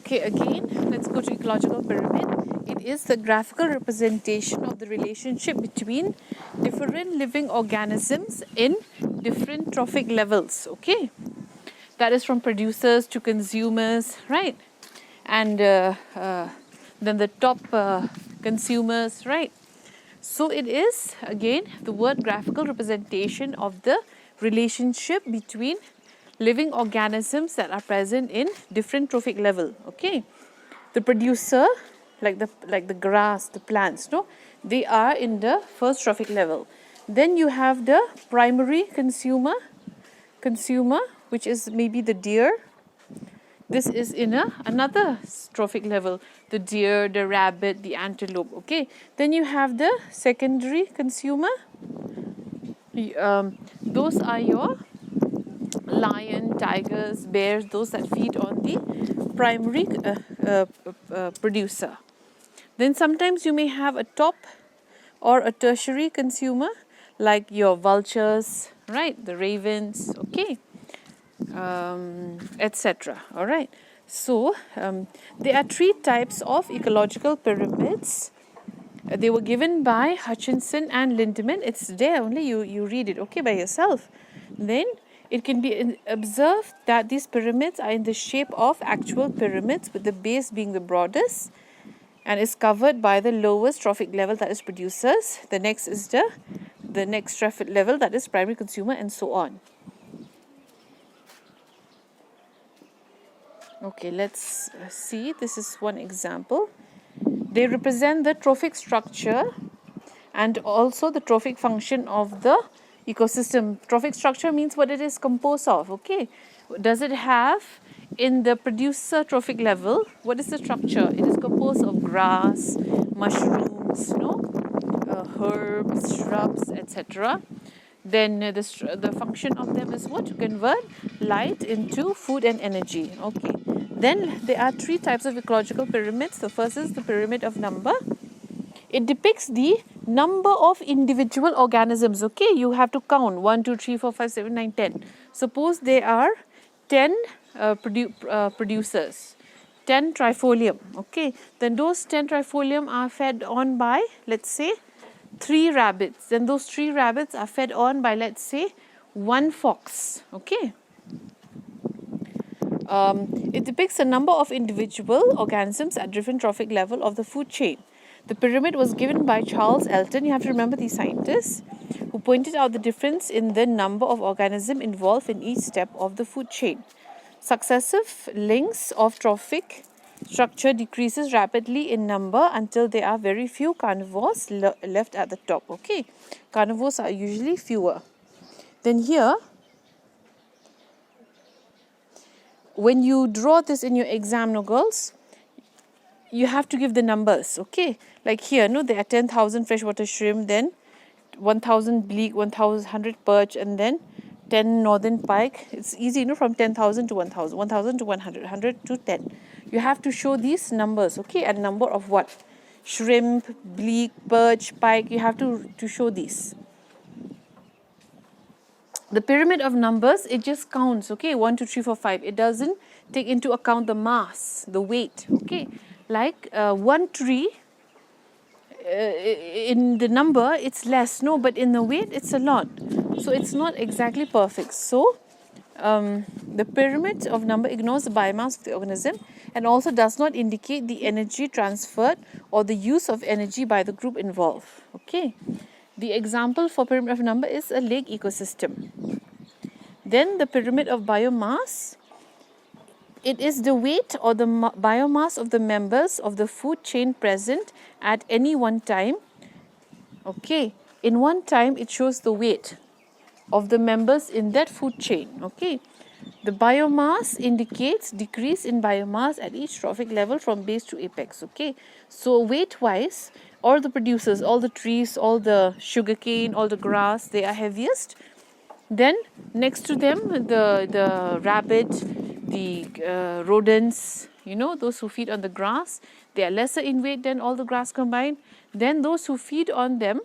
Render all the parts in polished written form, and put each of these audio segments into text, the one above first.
Okay, again, let's go to ecological pyramid. It is the graphical representation of the relationship between different living organisms in different trophic levels. Okay, that is from producers to consumers, right? And then the top consumers, right? So it is, again, the word graphical representation of the relationship between living organisms that are present in different trophic level. Okay, the producer, like the grass, the plants, no, they are in the first trophic level. Then you have the primary consumer, which is maybe the deer. This is in another trophic level, the deer, the rabbit, the antelope. Okay, then you have the secondary consumer. Those are your lion, tigers, bears, those that feed on the primary producer. Then sometimes you may have a top or a tertiary consumer, like your vultures, right, the ravens, okay, etc. All right. So there are three types of ecological pyramids. They were given by Hutchinson and Lindemann. It's there only, you read it, okay, by yourself. Then it can be observed that these pyramids are in the shape of actual pyramids, with the base being the broadest and is covered by the lowest trophic level, that is producers. The next is the next trophic level, that is primary consumer, and so on. Okay, let's see. This is one example. They represent the trophic structure and also the trophic function of the ecosystem. Trophic structure means what it is composed of. Okay, does it have, in the producer trophic level, what is the structure? It is composed of grass, mushrooms, herbs, shrubs, etc. Then the function of them is what? To convert light into food and energy. Okay. Then there are three types of ecological pyramids. The first is the pyramid of number. It depicts the number of individual organisms. Okay, you have to count 1, 2, 3, 4, 5, 7, 9, 10. Suppose there are 10 producers, 10 trifolium. Okay, then those 10 trifolium are fed on by, let's say, 3 rabbits. Then those 3 rabbits are fed on by, let's say, 1 fox. Okay. It depicts a number of individual organisms at different trophic level of the food chain. The pyramid was given by Charles Elton. You have to remember these scientists who pointed out the difference in the number of organisms involved in each step of the food chain. Successive links of trophic structure decreases rapidly in number until there are very few carnivores left at the top. Okay, carnivores are usually fewer. Then here, when you draw this in your exam, no girls, you have to give the numbers, okay? Like here, no, there are 10,000 freshwater shrimp, then 1,000 bleak, 1,100 perch, and then 10 northern pike. It's easy, from 10,000 to 1,000, 1,000 to 100, 100 to 10. You have to show these numbers, okay? And number of what? Shrimp, bleak, perch, pike. You have to show these. The pyramid of numbers, it just counts, okay, 1, 2, 3, 4, 5. It doesn't take into account the mass, the weight, okay. Like one tree, in the number, it's less, no, but in the weight, it's a lot. So it's not exactly perfect. So the pyramid of number ignores the biomass of the organism and also does not indicate the energy transferred or the use of energy by the group involved, okay. The example for pyramid of number is a lake ecosystem. Then the pyramid of biomass, it is the weight or the biomass of the members of the food chain present at any one time. Okay, in one time it shows the weight of the members in that food chain. Okay, the biomass indicates decrease in biomass at each trophic level from base to apex. Okay, so weight wise, all the producers, all the trees, all the sugarcane, all the grass, they are heaviest. Then next to them, the rabbit, the rodents, those who feed on the grass, they are lesser in weight than all the grass combined. Then those who feed on them,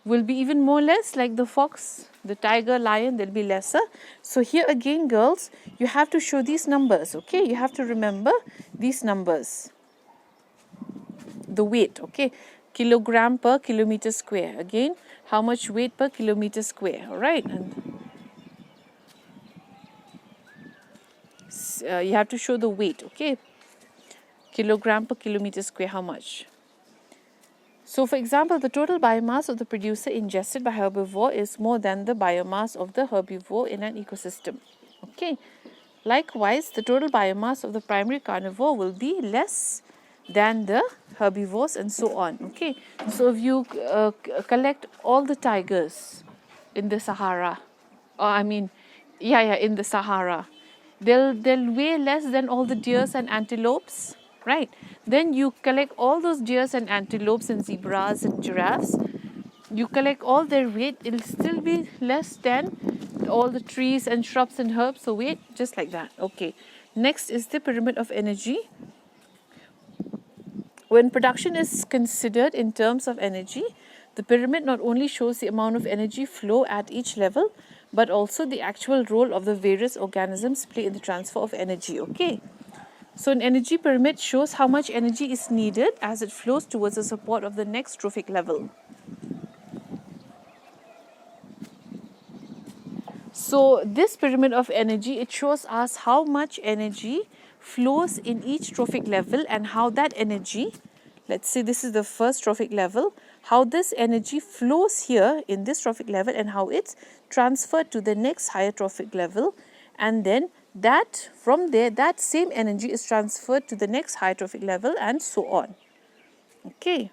will be even more less, like the fox, the tiger, lion, they'll be lesser. So here again, girls, you have to show these numbers, okay? You have to remember these numbers. The weight, okay? Kilogram per kilometer square. Again, how much weight per kilometer square, all right? And you have to show the weight, okay? Kilogram per kilometer square, how much? So, for example, the total biomass of the producer ingested by herbivore is more than the biomass of the herbivore in an ecosystem. Okay. Likewise, the total biomass of the primary carnivore will be less than the herbivores and so on. Okay. So, if you collect all the tigers in the Sahara, or in the Sahara, they'll weigh less than all the deers and antelopes, right? Then you collect all those deers and antelopes and zebras and giraffes, you collect all their weight, it'll still be less than all the trees and shrubs and herbs, so weight just like that. Okay, next is the pyramid of energy. When production is considered in terms of energy, the pyramid not only shows the amount of energy flow at each level, but also the actual role of the various organisms play in the transfer of energy. Okay, so an energy pyramid shows how much energy is needed as it flows towards the support of the next trophic level. So this pyramid of energy, it shows us how much energy flows in each trophic level and how that energy, let's say this is the first trophic level, how this energy flows here in this trophic level and how it's transferred to the next higher trophic level, and then that from there that same energy is transferred to the next higher trophic level and so on. Okay.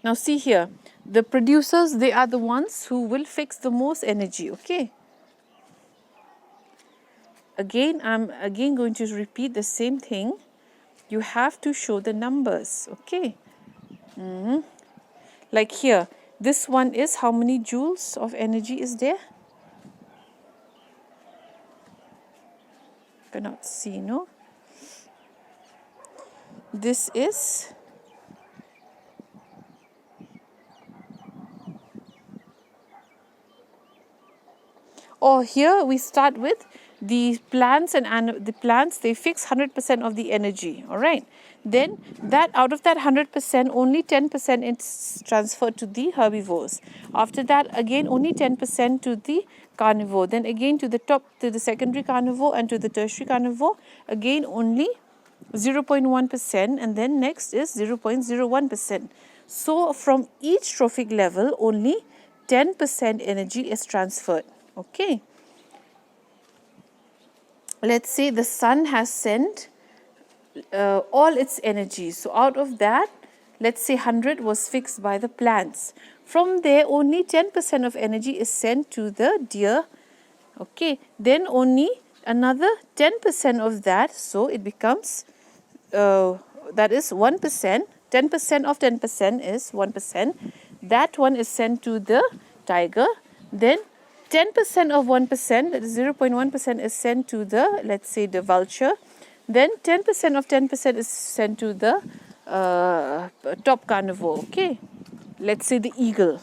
Now see here, the producers, they are the ones who will fix the most energy, okay? Again, I'm going to repeat the same thing. You have to show the numbers, okay? Like here, this one is how many joules of energy is there? Cannot see, no? This is here we start with the plants, and the plants, they fix 100% of the energy, all right? Then that out of that 100%, only 10% is transferred to the herbivores. After that, again only 10% to the carnivore. Then again to the secondary carnivore and to the tertiary carnivore, again only 0.1%, and then next is 0.01%. So from each trophic level, only 10% energy is transferred. Okay. Let's say the sun has sent all its energy. So out of that, let's say 100 was fixed by the plants. From there, only 10% of energy is sent to the deer. Okay. Then only another 10% of that, so it becomes that is 1%. 10% of 10% is 1%. That one is sent to the tiger. Then 10% of 1%, that is 0.1%, is sent to the, let's say, the vulture. Then 10% of 10% is sent to the top carnivore, okay? Let's say the eagle.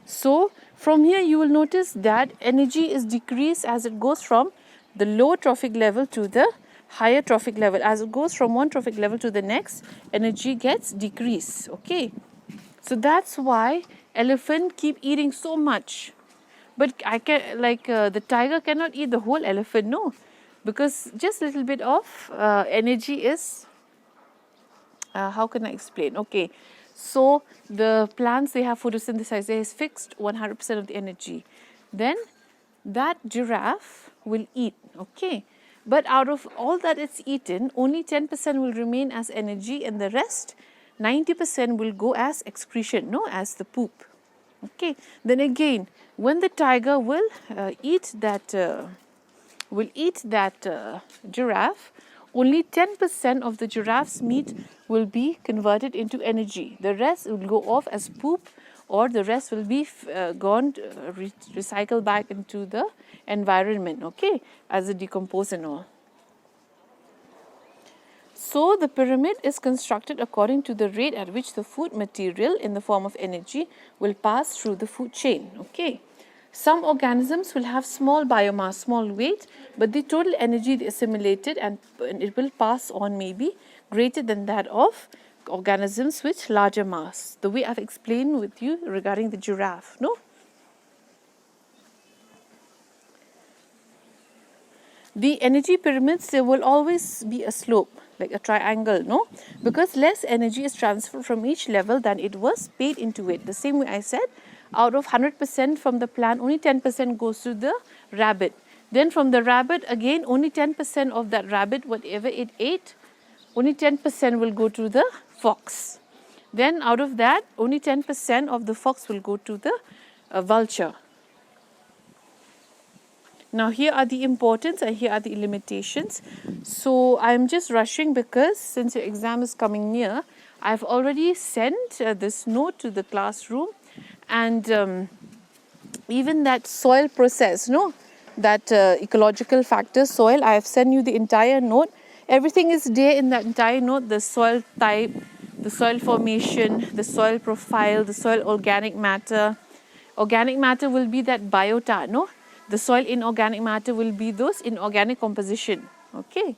So from here you will notice that energy is decreased as it goes from the lower trophic level to the higher trophic level. As it goes from one trophic level to the next, energy gets decreased, okay? So that's why elephant keep eating so much. But I can, the tiger cannot eat the whole elephant, no, because just a little bit of energy is, how can I explain? Okay, so the plants, they have photosynthesize, they have fixed 100% of the energy. Then that giraffe will eat, okay, but out of all that it's eaten, only 10% will remain as energy, and the rest 90% will go as excretion, no, as the poop. Okay, then again, when the tiger will eat that giraffe, only 10% of the giraffe's meat will be converted into energy. The rest will go off as poop, or the rest will be recycled back into the environment, okay, as a decompose and all. So the pyramid is constructed according to the rate at which the food material in the form of energy will pass through the food chain. Okay. Some organisms will have small biomass, small weight, but the total energy assimilated and it will pass on may be greater than that of organisms with larger mass. The way I've explained with you regarding the giraffe, no? The energy pyramids, there will always be a slope, like a triangle, no? Because less energy is transferred from each level than it was paid into it. The same way I said, out of 100% from the plant, only 10% goes to the rabbit. Then from the rabbit, again, only 10% of that rabbit, whatever it ate, only 10% will go to the fox. Then out of that, only 10% of the fox will go to the vulture. Now here are the importance and here are the limitations. So I'm just rushing because since your exam is coming near, I've already sent this note to the classroom, and even that soil process, no, that ecological factor soil, I have sent you the entire note. Everything is there in that entire note: the soil type, the soil formation, the soil profile, the soil organic matter. Organic matter will be that biota, no? The soil inorganic matter will be those inorganic composition. Okay.